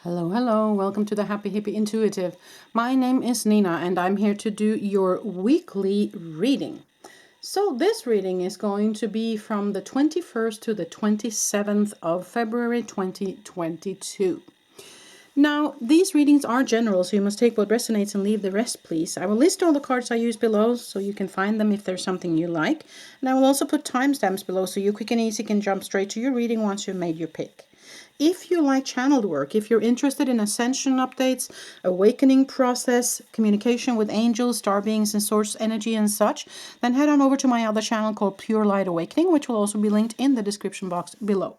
Hello, hello. Welcome to the Happy Hippie Intuitive. My name is Nina and I'm here to do your weekly reading. So this reading is going to be from the 21st to the 27th of February 2022. Now, these readings are general, so you must take what resonates and leave the rest, please. I will list all the cards I use below so you can find them if there's something you like. And I will also put timestamps below so you quick and easy can jump straight to your reading once you've made your pick. If you like channeled work, if you're interested in ascension updates, awakening process, communication with angels, star beings, and source energy and such, then head on over to my other channel called Pure Light Awakening, which will also be linked in the description box below.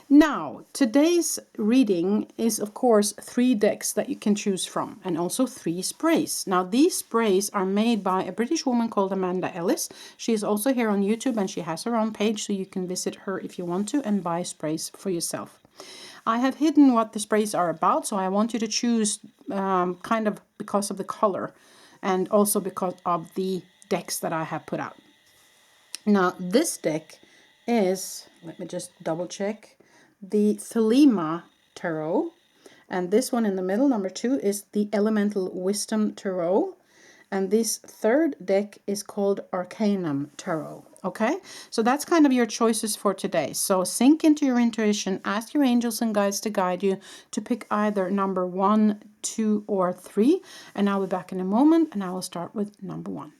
Now, today's reading is, of course, 3 decks that you can choose from, and also 3 sprays. Now, these sprays are made by a British woman called Amanda Ellis. She is also here on YouTube, and she has her own page, so you can visit her if you want to and buy sprays for yourself. I have hidden what the sprays are about, so I want you to choose kind of because of the color and also because of the decks that I have put out. Now, this deck is, let me just double check, the Thelema Tarot. And this one in the middle, number 2, is the Elemental Wisdom Tarot. And this third deck is called Arcanum Tarot. Okay, so that's kind of your choices for today. So sink into your intuition, ask your angels and guides to guide you to pick either number 1, 2, or 3. And I'll be back in a moment and I will start with number 1.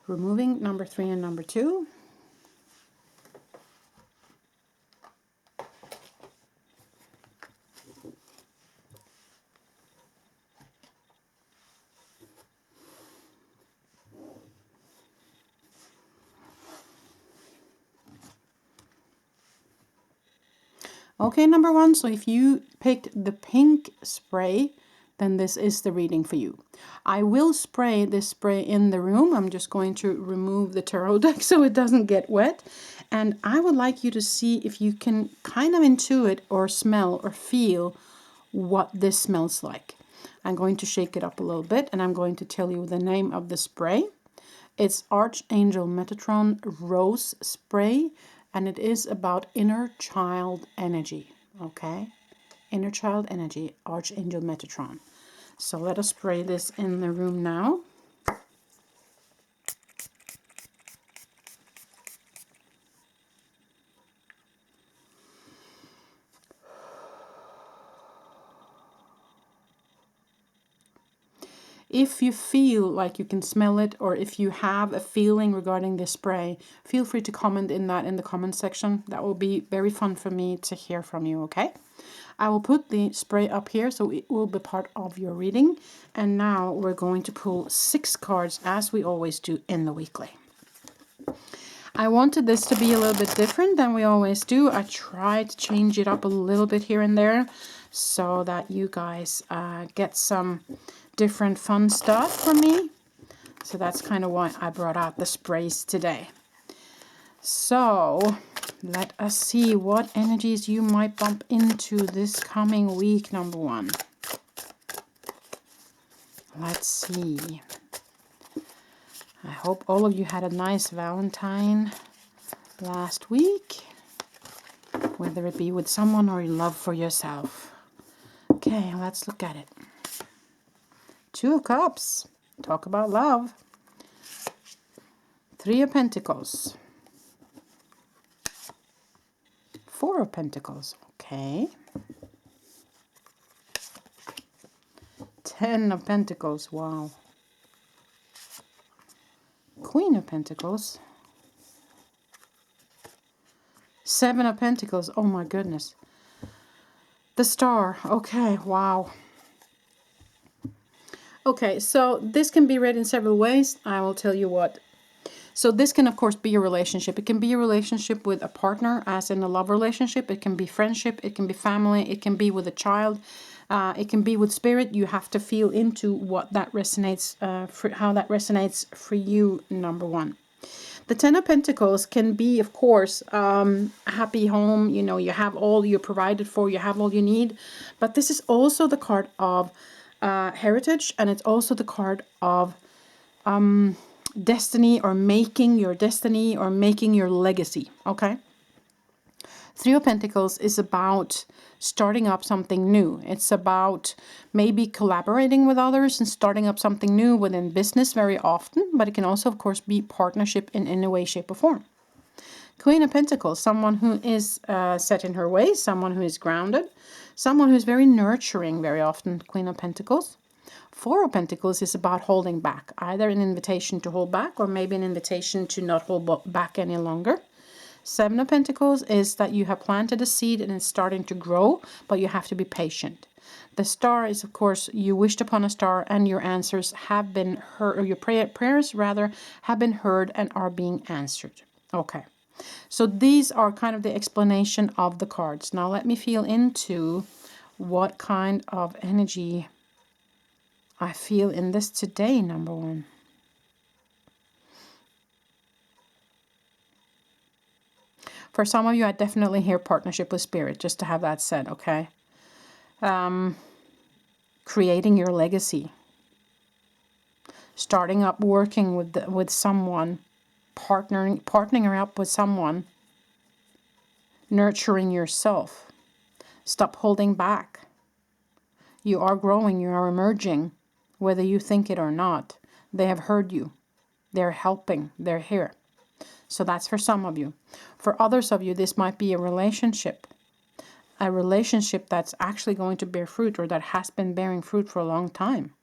Removing number 3 and number 2. Okay, number 1, so if you picked the pink spray, then this is the reading for you. I will spray this spray in the room. I'm just going to remove the tarot deck so it doesn't get wet. And I would like you to see if you can kind of intuit or smell or feel what this smells like. I'm going to shake it up a little bit and I'm going to tell you the name of the spray. It's Archangel Metatron Rose Spray. And it is about inner child energy, okay? Inner child energy, Archangel Metatron. So let us spray this in the room now. If you feel like you can smell it, or if you have a feeling regarding this spray, feel free to comment in the comment section. That will be very fun for me to hear from you, okay? I will put the spray up here so it will be part of your reading. And now we're going to pull 6 cards as we always do in the weekly. I wanted this to be a little bit different than we always do. I tried to change it up a little bit here and there so that you guys get some different fun stuff from me. So that's kind of why I brought out the sprays today. So let us see what energies you might bump into this coming week, number 1. Let's see. I hope all of you had a nice Valentine last week, whether it be with someone or love for yourself. Okay, let's look at it. 2 of Cups. Talk about love. 3 of Pentacles. 4 of Pentacles. Okay. 10 of Pentacles. Wow. Queen of Pentacles. 7 of Pentacles. Oh my goodness. The Star. Okay, wow. Okay, so this can be read in several ways. I will tell you what. So this can, of course, be a relationship. It can be a relationship with a partner, as in a love relationship. It can be friendship. It can be family. It can be with a child. It can be with spirit. You have to feel into what that resonates, how that resonates for you, number 1. The 10 of Pentacles can be, of course, a happy home. You know, you have all you're provided for. You have all you need. But this is also the card of heritage, and it's also the card of destiny, or making your destiny, or making your legacy. Okay, Three of Pentacles is about starting up something new. It's about maybe collaborating with others and starting up something new within business very often, but it can also, of course, be partnership in any way, shape, or form. Queen of Pentacles, someone who is set in her ways, someone who is grounded, someone who is very nurturing very often, Queen of Pentacles. Four of Pentacles is about holding back, either an invitation to hold back or maybe an invitation to not hold back any longer. Seven of Pentacles is that you have planted a seed and it's starting to grow, but you have to be patient. The star is, of course, you wished upon a star and your answers have been heard, or your prayers rather, have been heard and are being answered. Okay, so these are kind of the explanation of the cards. Now let me feel into what kind of energy I feel in this today, number one. For some of you, I definitely hear partnership with spirit, just to have that said, okay? Creating your legacy. Starting up working with someone. Partnering up with someone. Nurturing yourself. Stop holding back. You are growing, you are emerging, whether you think it or not. They have heard you. They're helping. They're here. So that's for some of you. For others of you, this might be a relationship that's actually going to bear fruit or that has been bearing fruit for a long time.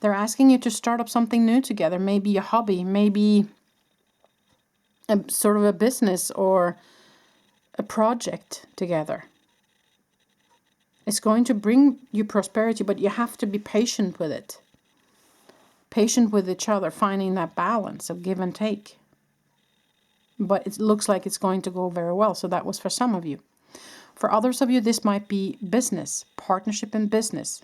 They're asking you to start up something new together, maybe a hobby, maybe a sort of a business or a project together. It's going to bring you prosperity, but you have to be patient with it. Patient with each other, finding that balance of give and take. But it looks like it's going to go very well. So that was for some of you. For others of you, this might be business, partnership in business.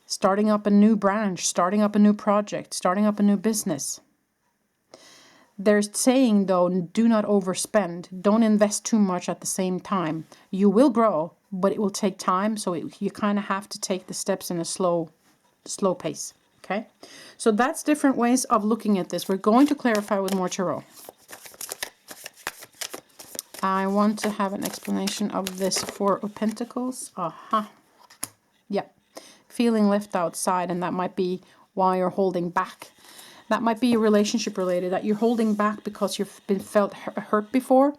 Starting up a new branch, starting up a new project, starting up a new business. They're saying, though, do not overspend. Don't invest too much at the same time. You will grow, but it will take time. So you kind of have to take the steps in a slow pace. Okay, so that's different ways of looking at this. We're going to clarify with more tarot. I want to have an explanation of this Four of Pentacles. Yeah. Feeling left outside, and that might be why you're holding back. That might be relationship related, that you're holding back because you've been felt hurt before.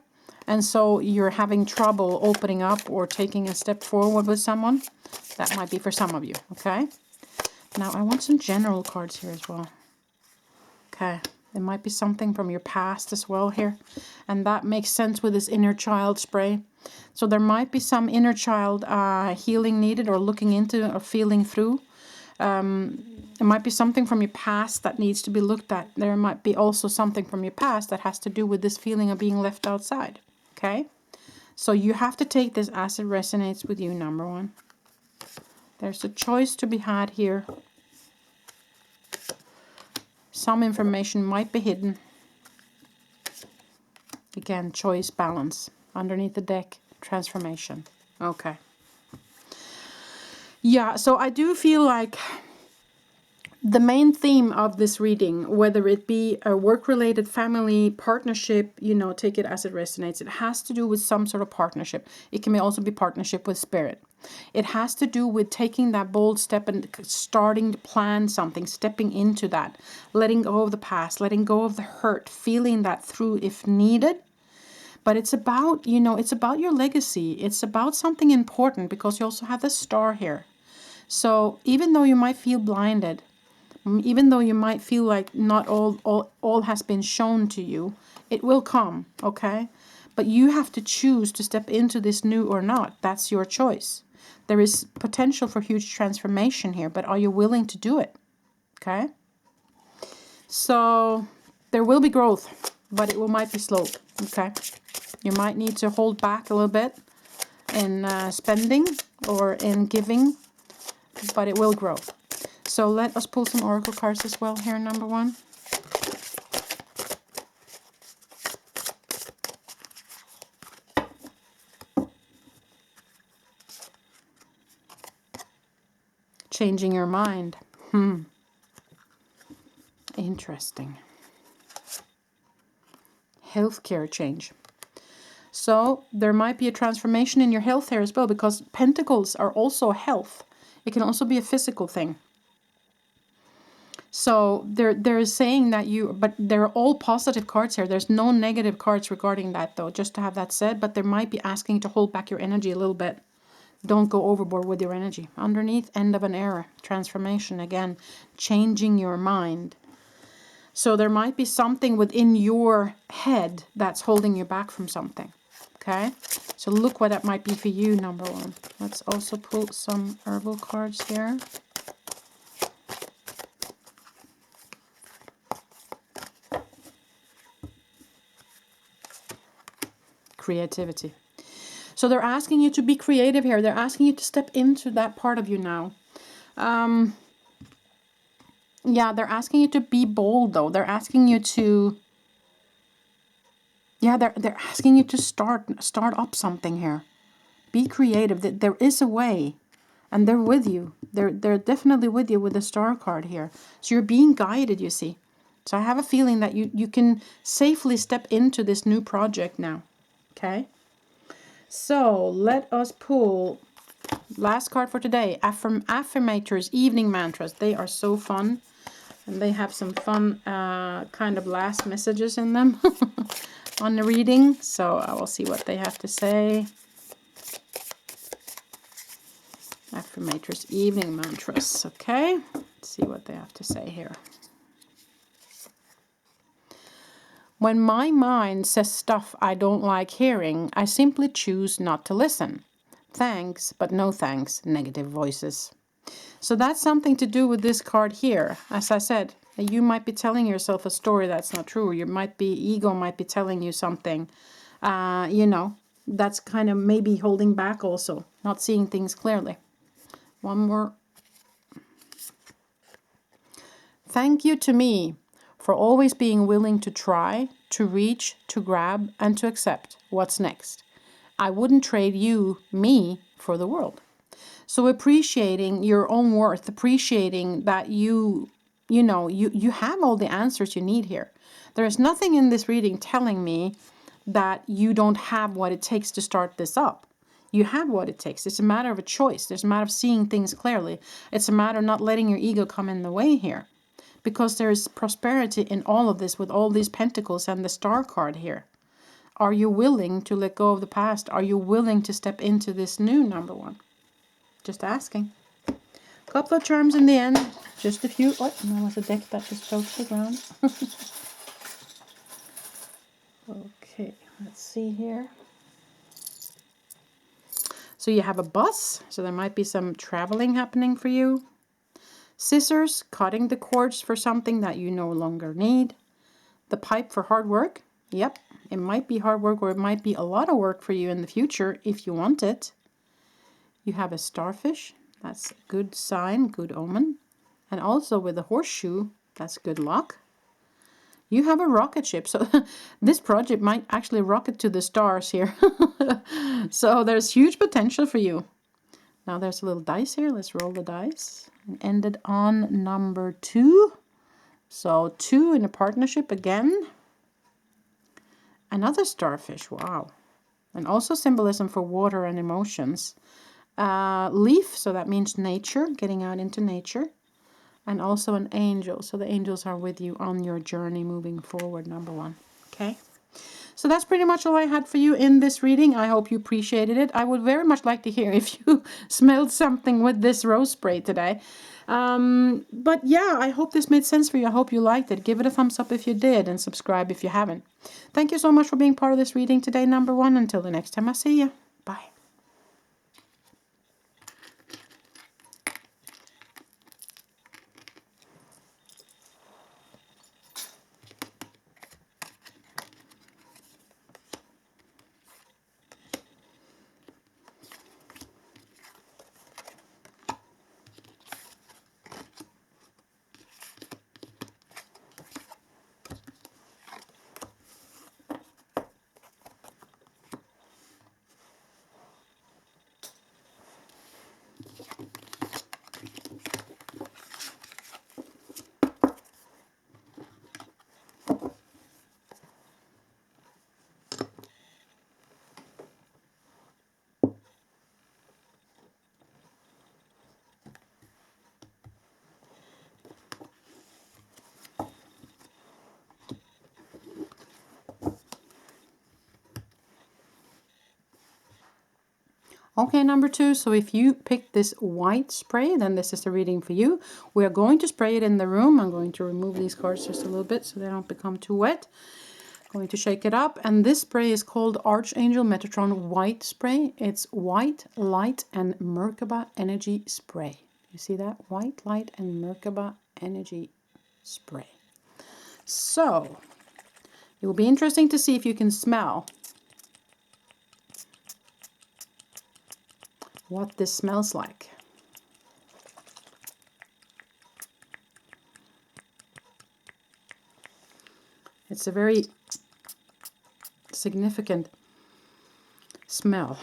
And so you're having trouble opening up or taking a step forward with someone. That might be for some of you, okay? Now, I want some general cards here as well. Okay, there might be something from your past as well here. And that makes sense with this inner child spray. So there might be some inner child healing needed or looking into or feeling through. It might be something from your past that needs to be looked at. There might be also something from your past that has to do with this feeling of being left outside. Okay, so you have to take this as it resonates with you, number one. There's a choice to be had here. Some information might be hidden. Again, choice, balance. Underneath the deck, transformation. Okay. Yeah, so I do feel like the main theme of this reading, whether it be a work-related, family, partnership, you know, take it as it resonates. It has to do with some sort of partnership. It can also be partnership with spirit. It has to do with taking that bold step and starting to plan something, stepping into that, letting go of the past, letting go of the hurt, feeling that through if needed. But it's about, you know, it's about your legacy. It's about something important because you also have the star here. So even though you might feel blinded, even though you might feel like not all has been shown to you, it will come, okay? But you have to choose to step into this new or not. That's your choice. There is potential for huge transformation here, but are you willing to do it? Okay? So there will be growth, but it might be slow, okay? You might need to hold back a little bit in spending or in giving, but it will grow. So let us pull some oracle cards as well here, number one. Changing your mind. Interesting. Healthcare change. So there might be a transformation in your health here as well, because pentacles are also health. It can also be a physical thing. So they're saying that but they're all positive cards here. There's no negative cards regarding that though, just to have that said, but they might be asking to hold back your energy a little bit. Don't go overboard with your energy. Underneath, end of an era, transformation again, changing your mind. So there might be something within your head that's holding you back from something. Okay, so look what that might be for you, number one. Let's also pull some herbal cards here. Creativity. So they're asking you to be creative here. They're asking you to step into that part of you now. Yeah, they're asking you to be bold though. They're asking you to, yeah, they're asking you to start up something here. Be creative. There is a way, and they're with you. They're definitely with you with the star card here. So you're being guided, you see. So I have a feeling that you can safely step into this new project now. Okay. So let us pull last card for today. Affirmators, evening mantras. They are so fun. And they have some fun kind of last messages in them on the reading. So I will see what they have to say. Affirmators, evening mantras. Okay, let's see what they have to say here. When my mind says stuff I don't like hearing, I simply choose not to listen. Thanks, but no thanks, negative voices. So that's something to do with this card here. As I said, you might be telling yourself a story that's not true. Ego might be telling you something, that's kind of maybe holding back also, not seeing things clearly. One more. Thank you to me for always being willing to try, to reach, to grab, and to accept what's next. I wouldn't trade me, for the world. So appreciating your own worth, appreciating that you have all the answers you need here. There is nothing in this reading telling me that you don't have what it takes to start this up. You have what it takes. It's a matter of a choice. It's a matter of seeing things clearly. It's a matter of not letting your ego come in the way here. Because there is prosperity in all of this with all these pentacles and the star card here. Are you willing to let go of the past? Are you willing to step into this new, number one? Just asking. Couple of charms in the end. Just a few. Oh, and there was a deck that just fell to the ground. Okay, let's see here. So you have a bus. So there might be some traveling happening for you. Scissors, cutting the cords for something that you no longer need. The pipe for hard work. Yep, it might be hard work, or it might be a lot of work for you in the future if you want it. You have a starfish. That's a good sign, good omen. And also with the horseshoe, that's good luck. You have a rocket ship. So this project might actually rocket to the stars here. So there's huge potential for you. Now there's a little dice here. Let's roll the dice. And ended on number 2. So 2 in a partnership again. Another starfish. Wow. And also symbolism for water and emotions. Leaf. So that means nature. Getting out into nature. And also an angel. So the angels are with you on your journey moving forward, number 1. Okay. So that's pretty much all I had for you in this reading. I hope you appreciated it. I would very much like to hear if you smelled something with this rose spray today. But yeah, I hope this made sense for you. I hope you liked it. Give it a thumbs up if you did, and subscribe if you haven't. Thank you so much for being part of this reading today, number 1. Until the next time I see you. Bye. Okay, number 2. So if you pick this white spray, then this is the reading for you. We are going to spray it in the room. I'm going to remove these cards just a little bit so they don't become too wet. Going to shake it up. And this spray is called Archangel Metatron White Spray. It's White, Light, and Merkaba Energy Spray. You see that? White, Light, and Merkaba Energy Spray. So, it will be interesting to see if you can smell what this smells like. It's a very significant smell.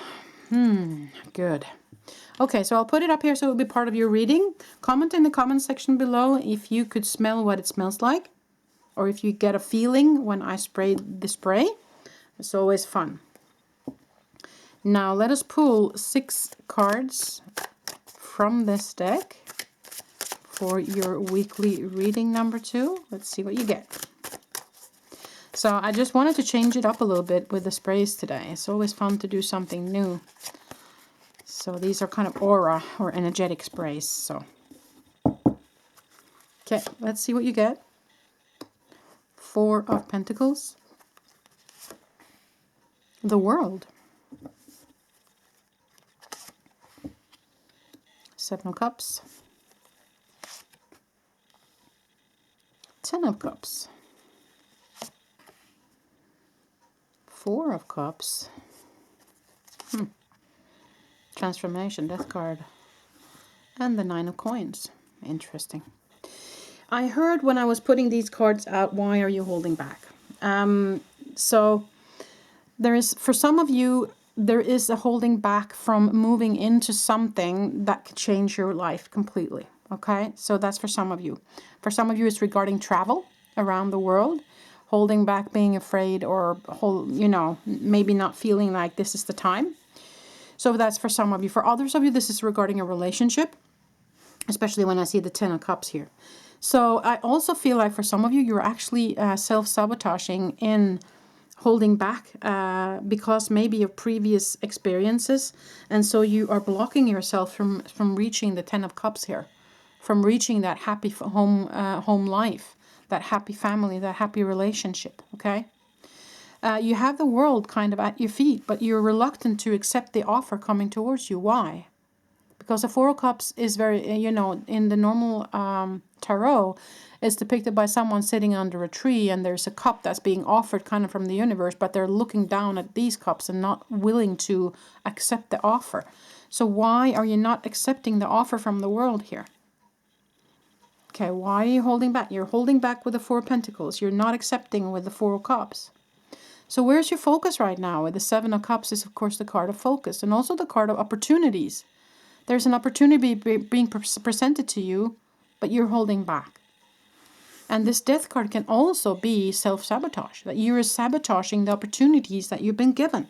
Good. Okay, so I'll put it up here so it'll be part of your reading. Comment in the comment section below if you could smell what it smells like, or if you get a feeling when I spray the spray. It's always fun. Now let us pull 6 cards from this deck for your weekly reading number 2. Let's see what you get. So I just wanted to change it up a little bit with the sprays today. It's always fun to do something new. So these are kind of aura or energetic sprays. So, okay, let's see what you get. 4 of Pentacles. The World. 7 of Cups. 10 of Cups. 4 of Cups. Transformation, Death card. And the 9 of Coins. Interesting. I heard when I was putting these cards out, why are you holding back? So there is, for some of you, there is a holding back from moving into something that could change your life completely. Okay, so that's for some of you. For some of you, it's regarding travel around the world, holding back, being afraid, or maybe not feeling like this is the time. So that's for some of you. For others of you, this is regarding a relationship, especially when I see the 10 of Cups here. So I also feel like for some of you, you're actually self-sabotaging in holding back because maybe of previous experiences, and so you are blocking yourself from reaching the 10 of Cups here, from reaching that happy home life, that happy family, that happy relationship. Okay, you have the world kind of at your feet, but you're reluctant to accept the offer coming towards you. Why? Because the 4 of Cups is very, in the normal tarot, it's depicted by someone sitting under a tree, and there's a cup that's being offered kind of from the universe, but they're looking down at these cups and not willing to accept the offer. So why are you not accepting the offer from the world here? Okay, why are you holding back? You're holding back with the 4 of Pentacles. You're not accepting with the 4 of Cups. So where's your focus right now? With the 7 of Cups is, of course, the card of focus, and also the card of opportunities. There's an opportunity being presented to you, but you're holding back. And this Death card can also be self-sabotage, that you're sabotaging the opportunities that you've been given.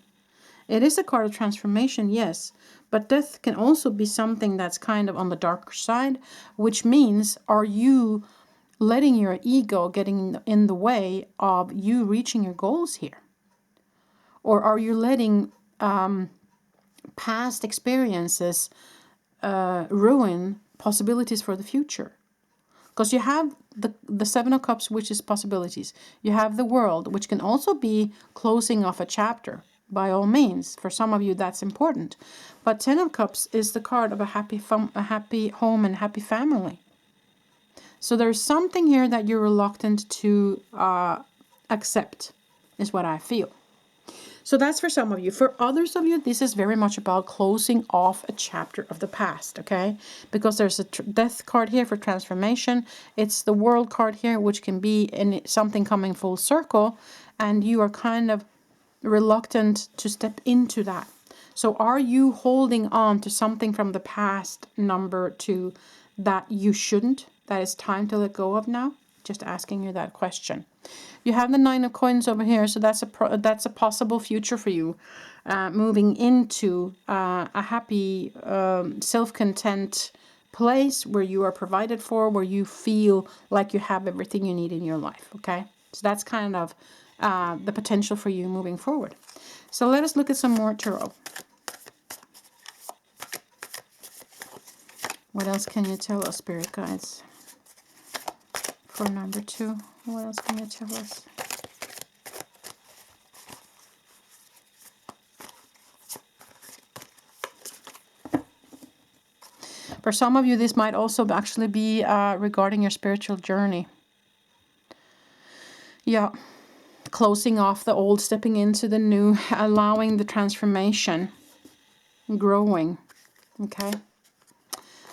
It is a card of transformation, yes, but Death can also be something that's kind of on the darker side, which means, are you letting your ego getting in the way of you reaching your goals here? Or are you letting past experiences ruin possibilities for the future? Because you have the 7 of Cups, which is possibilities. You have the World, which can also be closing off a chapter. By all means, for some of you, that's important. But 10 of Cups is the card of a happy home and happy family. So there's something here that you're reluctant to accept, is what I feel. So that's for some of you. For others of you, this is very much about closing off a chapter of the past, okay? Because there's a Death card here for transformation. It's the World card here, which can be something coming full circle, and you are kind of reluctant to step into that. So are you holding on to something from the past, number 2, that you shouldn't, that it's time to let go of now? Just asking you that question. You have the 9 of Coins over here, so that's a possible future for you, moving into a happy, self-content place where you are provided for, where you feel like you have everything you need in your life. Okay, so that's kind of the potential for you moving forward. So let us look at some more tarot. What else can you tell us, Spirit Guides? For number 2, what else can you tell us? For some of you, this might also actually be regarding your spiritual journey. Yeah, closing off the old, stepping into the new, allowing the transformation, growing, okay?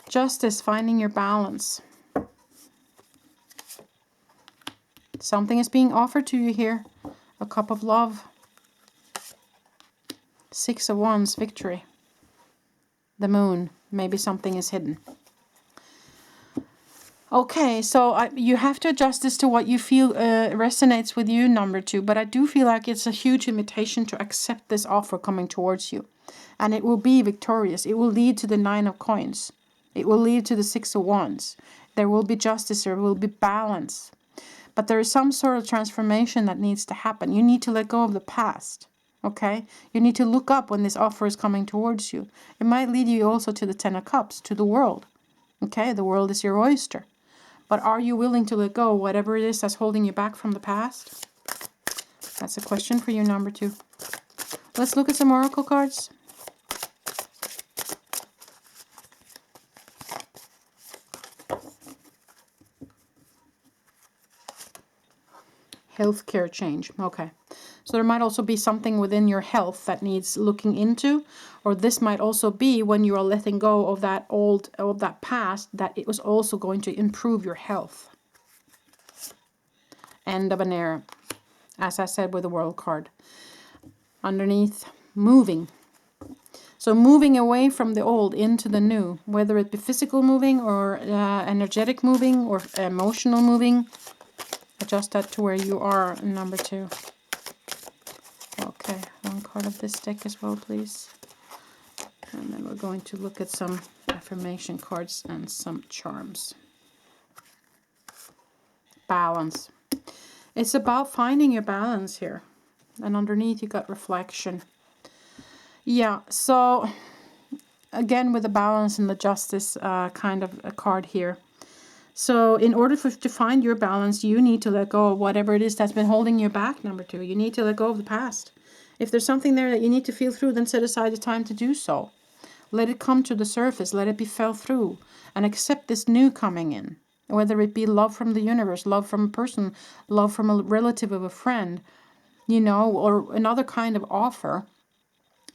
Justice, finding your balance. Something is being offered to you here. A cup of love. 6 of Wands, victory. The moon, maybe something is hidden. Okay, so you have to adjust this to what you feel resonates with you, number 2. But I do feel like it's a huge invitation to accept this offer coming towards you. And it will be victorious. It will lead to the 9 of coins. It will lead to the 6 of Wands. There will be justice. There will be balance. But there is some sort of transformation that needs to happen. You need to let go of the past. Okay? You need to look up when this offer is coming towards you. It might lead you also to the 10 of Cups, to the world. Okay? The world is your oyster. But are you willing to let go whatever it is that's holding you back from the past? That's a question for you, number 2. Let's look at some oracle cards. Healthcare change. Okay. So there might also be something within your health that needs looking into, or this might also be when you are letting go of that of that past, that it was also going to improve your health. End of an era, as I said with the World card. Underneath, moving. So moving away from the old into the new, whether it be physical moving or energetic moving or emotional moving. Adjust that to where you are, number 2. Okay, one card of this deck as well, please. And then we're going to look at some affirmation cards and some charms. Balance. It's about finding your balance here. And underneath you got reflection. Yeah, so again with the balance and the justice kind of a card here. So in order to find your balance, you need to let go of whatever it is that's been holding you back, number 2. You need to let go of the past. If there's something there that you need to feel through, then set aside the time to do so. Let it come to the surface. Let it be felt through. And accept this new coming in. Whether it be love from the universe, love from a person, love from a relative of a friend, you know, or another kind of offer.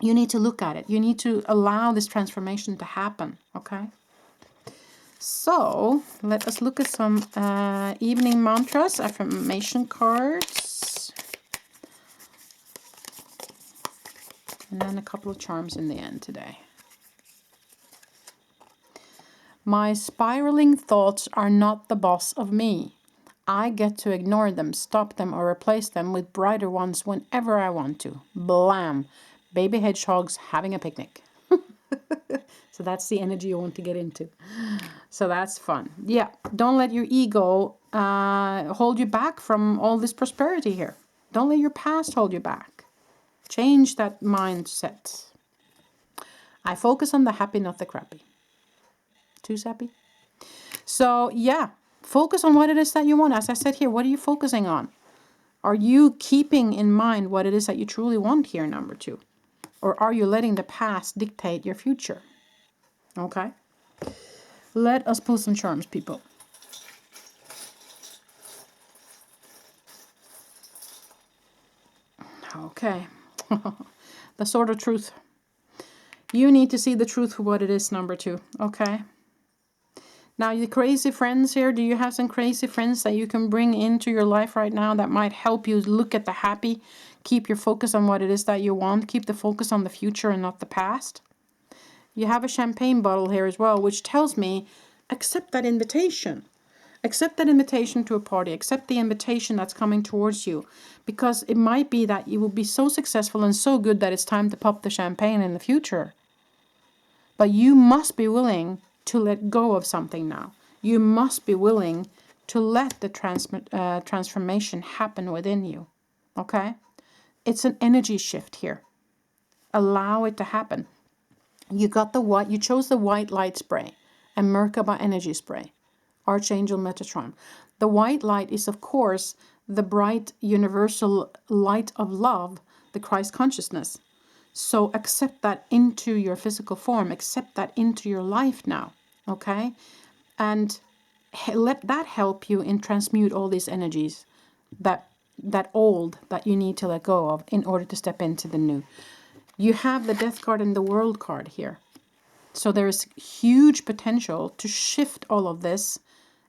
You need to look at it. You need to allow this transformation to happen, okay? So, let us look at some evening mantras, affirmation cards. And then a couple of charms in the end today. My spiraling thoughts are not the boss of me. I get to ignore them, stop them, or replace them with brighter ones whenever I want to. Blam! Baby hedgehogs having a picnic. So that's the energy you want to get into. So that's fun. Yeah, don't let your ego hold you back from all this prosperity here. Don't let your past hold you back. Change that mindset. I focus on the happy, not the crappy. Too sappy? So yeah, focus on what it is that you want. As I said here, what are you focusing on? Are you keeping in mind what it is that you truly want here, number 2? Or are you letting the past dictate your future? Okay. Let us pull some charms, people. Okay. The sword of truth. You need to see the truth for what it is, number 2. Okay. Now, you crazy friends here, do you have some crazy friends that you can bring into your life right now that might help you look at the happy, keep your focus on what it is that you want, keep the focus on the future and not the past? You have a champagne bottle here as well, which tells me, accept that invitation. Accept that invitation to a party. Accept the invitation that's coming towards you. Because it might be that you will be so successful and so good that it's time to pop the champagne in the future. But you must be willing to let go of something now. You must be willing to let the transformation happen within you. Okay? It's an energy shift here. Allow it to happen. You got the white, you chose the white light spray. and Merkaba energy spray. Archangel Metatron. The white light is, of course, the bright universal light of love, the Christ consciousness. So accept that into your physical form, accept that into your life now, okay? And let that help you in transmute all these energies that old that you need to let go of in order to step into the new. You have the Death card and the World card here. So there is huge potential to shift all of this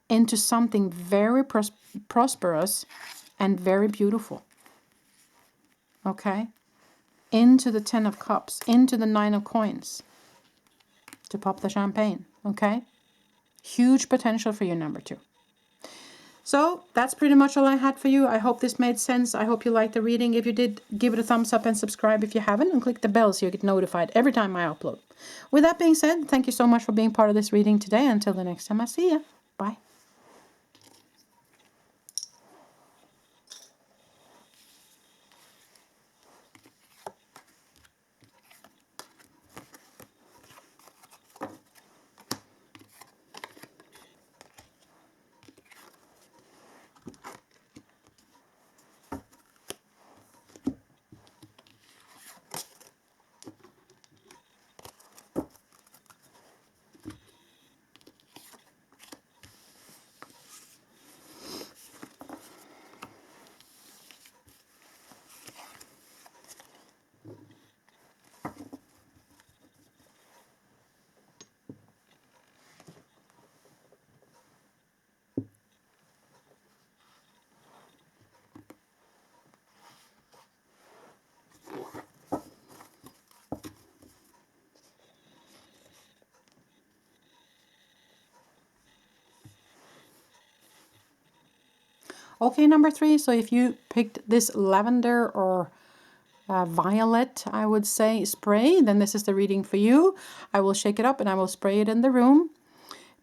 into something very prosperous and very beautiful. Okay? Into the 10 of Cups, into the 9 of Coins. To pop the champagne. Okay? Huge potential for you, number 2. So that's pretty much all I had for you. I hope this made sense. I hope you liked the reading. If you did, give it a thumbs up and subscribe if you haven't, and click the bell so you get notified every time I upload. With that being said, thank you so much for being part of this reading today. Until the next time I see you. Bye. Okay, number 3. So if you picked this lavender or violet, I would say, spray, then this is the reading for you. I will shake it up and I will spray it in the room.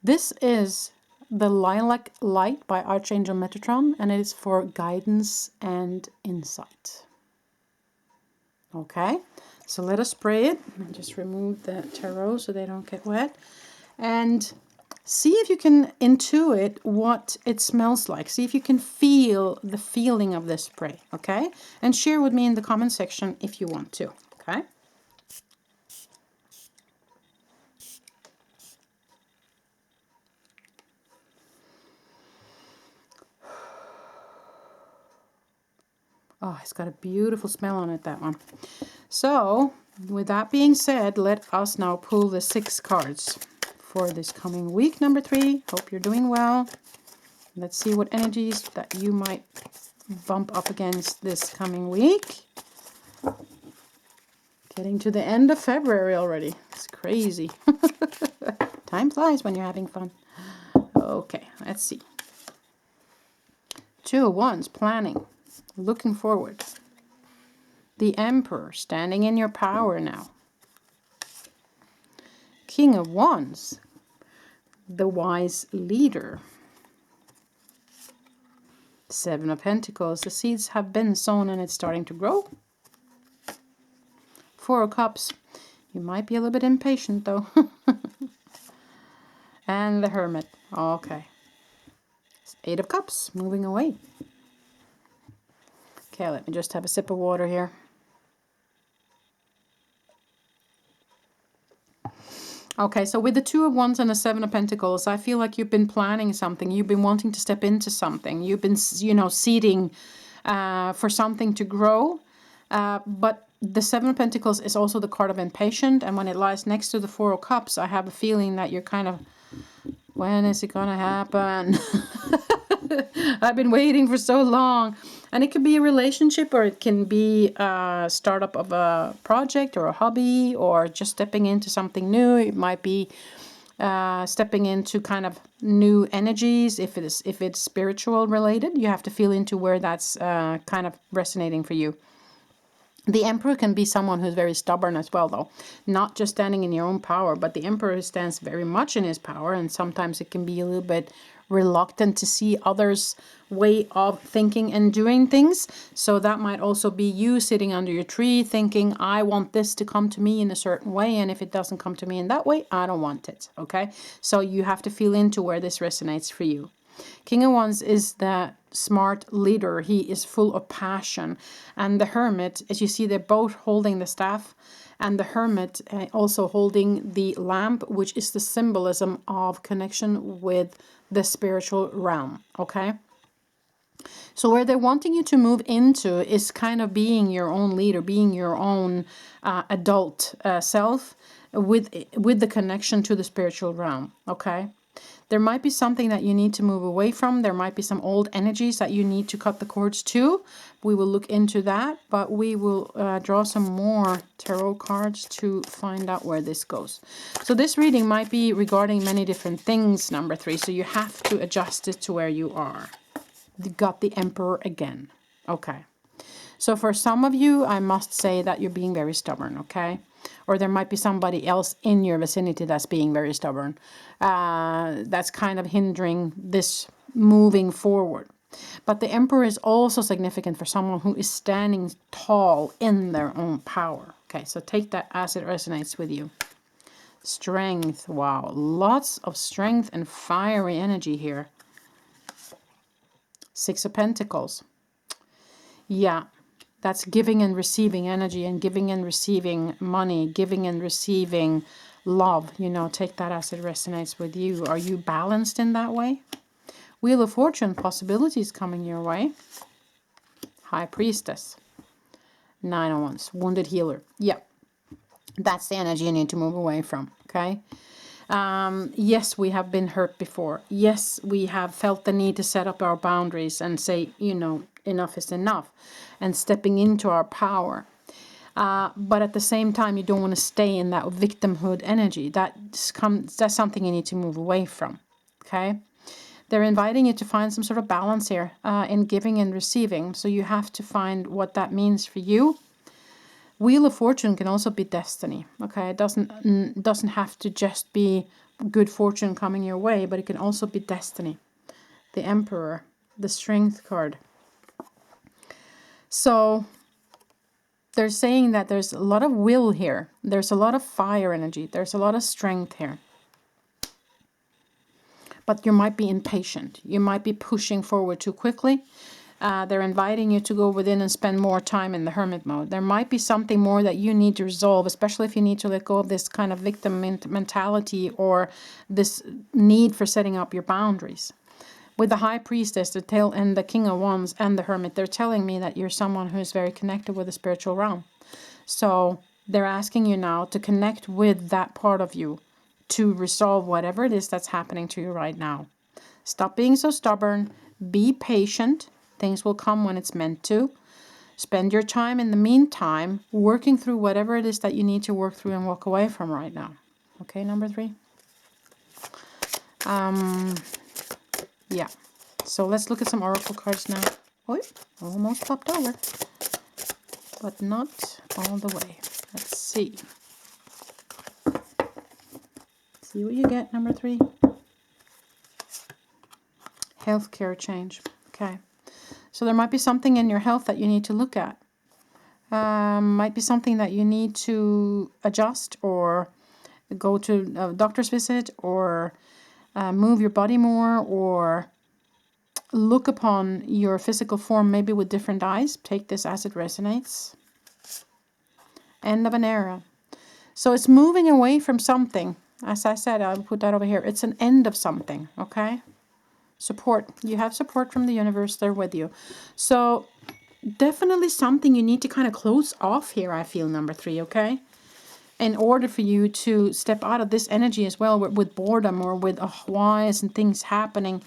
This is the Lilac Light by Archangel Metatron, and it is for guidance and insight. Okay, so let us spray it. I'll just remove the tarot so they don't get wet. And see if you can intuit what it smells like. See if you can feel the feeling of this spray, okay? And share with me in the comment section if you want to, okay? Oh, it's got a beautiful smell on it, that one. So, with that being said, let us now pull the 6 cards for this coming week, number 3. Hope you're doing well. Let's see what energies that you might bump up against this coming week. Getting to the end of February already. It's crazy. Time flies when you're having fun. Okay, let's see. 2 of Wands, planning. Looking forward. The Emperor, standing in your power now. King of Wands, the wise leader. 7 of Pentacles, the seeds have been sown and it's starting to grow. 4 of Cups, you might be a little bit impatient though. And the Hermit, okay. 8 of Cups, moving away. Okay, let me just have a sip of water here. Okay, so with the 2 of Wands and the 7 of Pentacles, I feel like you've been planning something. You've been wanting to step into something. You've been, seeding for something to grow. But the 7 of Pentacles is also the card of impatient. And when it lies next to the 4 of Cups, I have a feeling that you're kind of, when is it going to happen? I've been waiting for so long. And it could be a relationship, or it can be a startup of a project or a hobby, or just stepping into something new. It might be stepping into kind of new energies. If it's spiritual related, you have to feel into where that's kind of resonating for you. The Emperor can be someone who's very stubborn as well, though. Not just standing in your own power, but the Emperor stands very much in his power, and sometimes it can be a little bit reluctant to see others' way of thinking and doing things. So that might also be you sitting under your tree thinking, I want this to come to me in a certain way, and if it doesn't come to me in that way, I don't want it. Okay, so you have to feel into where this resonates for you. King of Wands is the smart leader. He is full of passion. And the Hermit, as you see, they're both holding the staff, and the Hermit also holding the lamp, which is the symbolism of connection with the spiritual realm. Okay, so where they're wanting you to move into is kind of being your own leader, being your own adult self with the connection to the spiritual realm. Okay, there might be something that you need to move away from. There might be some old energies that you need to cut the cords to. We will look into that, but we will draw some more tarot cards to find out where this goes. So this reading might be regarding many different things, number 3. So you have to adjust it to where you are. You got the Emperor again. Okay. So for some of you, I must say that you're being very stubborn, okay? Or there might be somebody else in your vicinity that's being very stubborn. That's kind of hindering this moving forward. But the Emperor is also significant for someone who is standing tall in their own power. Okay, so take that as it resonates with you. Strength, wow. Lots of strength and fiery energy here. 6 of Pentacles. Yeah. That's giving and receiving energy, and giving and receiving money, giving and receiving love. You know, take that as it resonates with you. Are you balanced in that way? Wheel of Fortune, possibilities coming your way. High Priestess. 9 of Wands, Wounded Healer. Yeah, that's the energy you need to move away from, okay? Yes, we have been hurt before. Yes, we have felt the need to set up our boundaries and say, you know, enough is enough, and stepping into our power. But at the same time, you don't want to stay in that victimhood energy. That's something you need to move away from, okay? They're inviting you to find some sort of balance here in giving and receiving. So you have to find what that means for you. Wheel of Fortune can also be destiny. Okay, it doesn't have to just be good fortune coming your way, but it can also be destiny. The Emperor, the Strength card. So they're saying that there's a lot of will here. There's a lot of fire energy. There's a lot of strength here. But you might be impatient. You might be pushing forward too quickly. They're inviting you to go within and spend more time in the hermit mode. There might be something more that you need to resolve, especially if you need to let go of this kind of victim mentality or this need for setting up your boundaries. With the High Priestess, the tail, and the King of Wands and the Hermit, they're telling me that you're someone who is very connected with the spiritual realm. So they're asking you now to connect with that part of you to resolve whatever it is that's happening to you right now. Stop being so stubborn. Be patient. Things will come when it's meant to. Spend your time in the meantime working through whatever it is that you need to work through and walk away from right now. Okay, number 3. Yeah. So let's look at some oracle cards now. Oh, almost popped over. But not all the way. Let's see. See what you get, number 3. Healthcare change. Okay. So there might be something in your health that you need to look at. Might be something that you need to adjust or go to a doctor's visit or move your body more or look upon your physical form maybe with different eyes. Take this as it resonates. End of an era. So it's moving away from something. As I said, I'll put that over here. It's an end of something, okay? Support. You have support from the universe. They're with you. So definitely something you need to kind of close off here, I feel, number 3, okay? In order for you to step out of this energy as well with boredom or with why isn't things happening.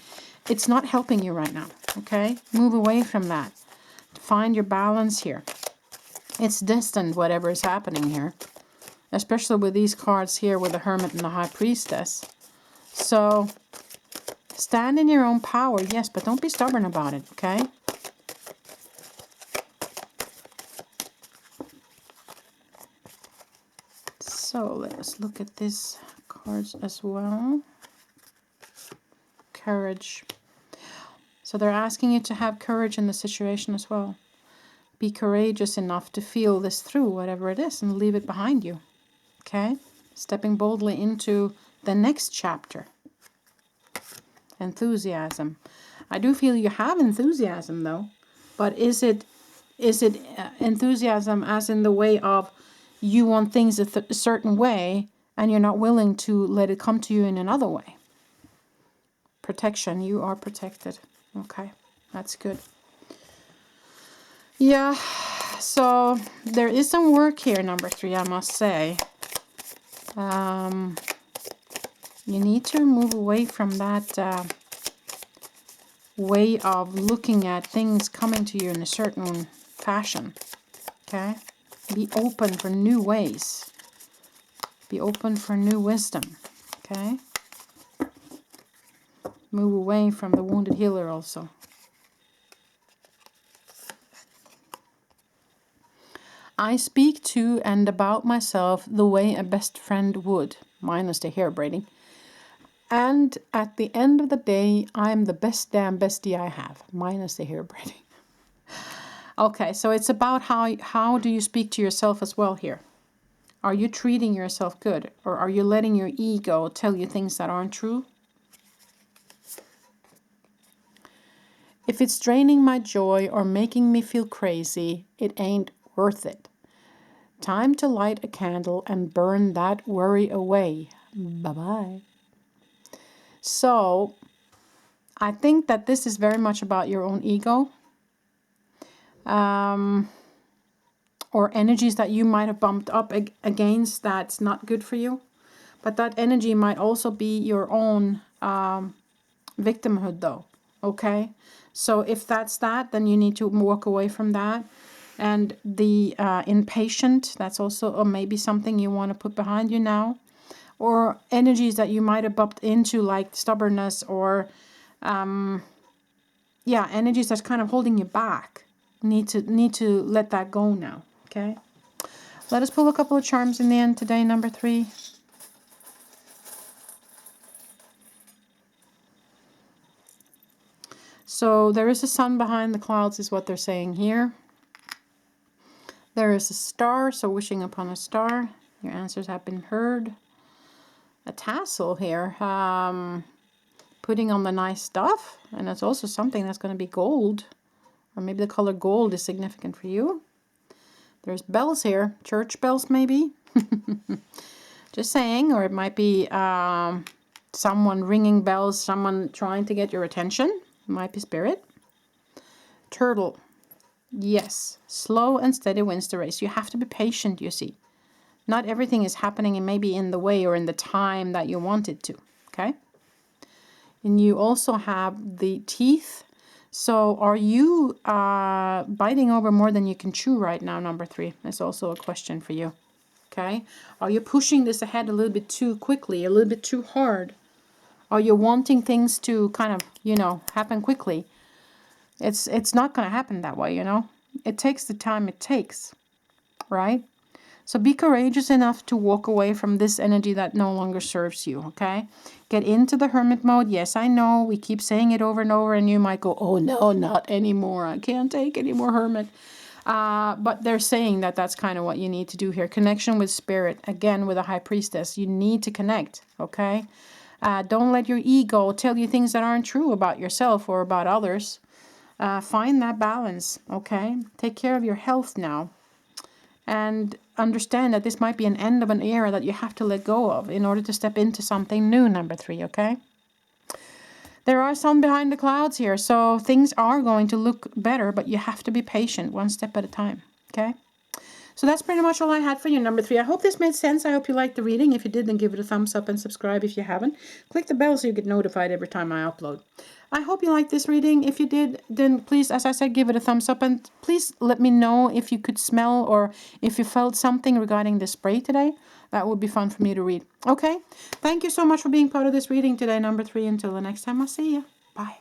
It's not helping you right now, okay? Move away from that. Find your balance here. It's destined, whatever is happening here. Especially with these cards here with the Hermit and the High Priestess. So stand in your own power, yes, but don't be stubborn about it, okay? So let us look at these cards as well. Courage. So they're asking you to have courage in the situation as well. Be courageous enough to feel this through, whatever it is, and leave it behind you. Okay? Stepping boldly into the next chapter. Enthusiasm. I do feel you have enthusiasm though, but is it enthusiasm as in the way of you want things a certain way and you're not willing to let it come to you in another way? Protection. You are protected. Okay, that's good. Yeah, so there is some work here, number 3, I must say. You need to move away from that way of looking at things coming to you in a certain fashion. Okay? Be open for new ways. Be open for new wisdom. Okay? Move away from the wounded healer also. I speak to and about myself the way a best friend would, minus the hair braiding. And at the end of the day, I'm the best damn bestie I have, minus the hair braiding. Okay, so it's about how do you speak to yourself as well here? Are you treating yourself good? Or are you letting your ego tell you things that aren't true? If it's draining my joy or making me feel crazy, it ain't worth it. Time to light a candle and burn that worry away. Bye-bye. So, I think that this is very much about your own ego. Or energies that you might have bumped up against that's not good for you. But that energy might also be your own victimhood though. Okay? So if that's that, then you need to walk away from that. And the impatient, that's also maybe something you want to put behind you now. Or energies that you might have bumped into, like stubbornness or, energies that's kind of holding you back. Need to let that go now, okay? Let us pull a couple of charms in the end today, number 3. So there is a sun behind the clouds is what they're saying here. There is a star, so wishing upon a star. Your answers have been heard. A tassel here, putting on the nice stuff, and it's also something that's going to be gold, or maybe the color gold is significant for you. There's bells here, church bells maybe. Just saying, or it might be someone ringing bells, someone trying to get your attention. It might be spirit. Turtle. Yes, slow and steady wins the race. You have to be patient, you see. Not everything is happening and maybe in the way or in the time that you want it to, okay? And you also have the teeth. So are you biting over more than you can chew right now, number 3? That's also a question for you, okay? Are you pushing this ahead a little bit too quickly, a little bit too hard? Are you wanting things to kind of, happen quickly? It's not going to happen that way, It takes the time it takes, right? So be courageous enough to walk away from this energy that no longer serves you, okay? Get into the hermit mode. Yes, I know. We keep saying it over and over, and you might go, oh, no, not anymore. I can't take any more hermit. But they're saying that that's kind of what you need to do here. Connection with spirit. Again, with a high priestess. You need to connect, okay? Don't let your ego tell you things that aren't true about yourself or about others. Find that balance, okay? Take care of your health now. And understand that this might be an end of an era that you have to let go of in order to step into something new, number 3, okay? There are sun behind the clouds here, so things are going to look better, but you have to be patient, one step at a time, okay? So that's pretty much all I had for you, number 3. I hope this made sense. I hope you liked the reading. If you did, then give it a thumbs up and subscribe if you haven't. Click the bell so you get notified every time I upload. I hope you liked this reading. If you did, then please, as I said, give it a thumbs up. And please let me know if you could smell or if you felt something regarding the spray today. That would be fun for me to read. Okay? Thank you so much for being part of this reading today, number 3. Until the next time, I'll see you. Bye.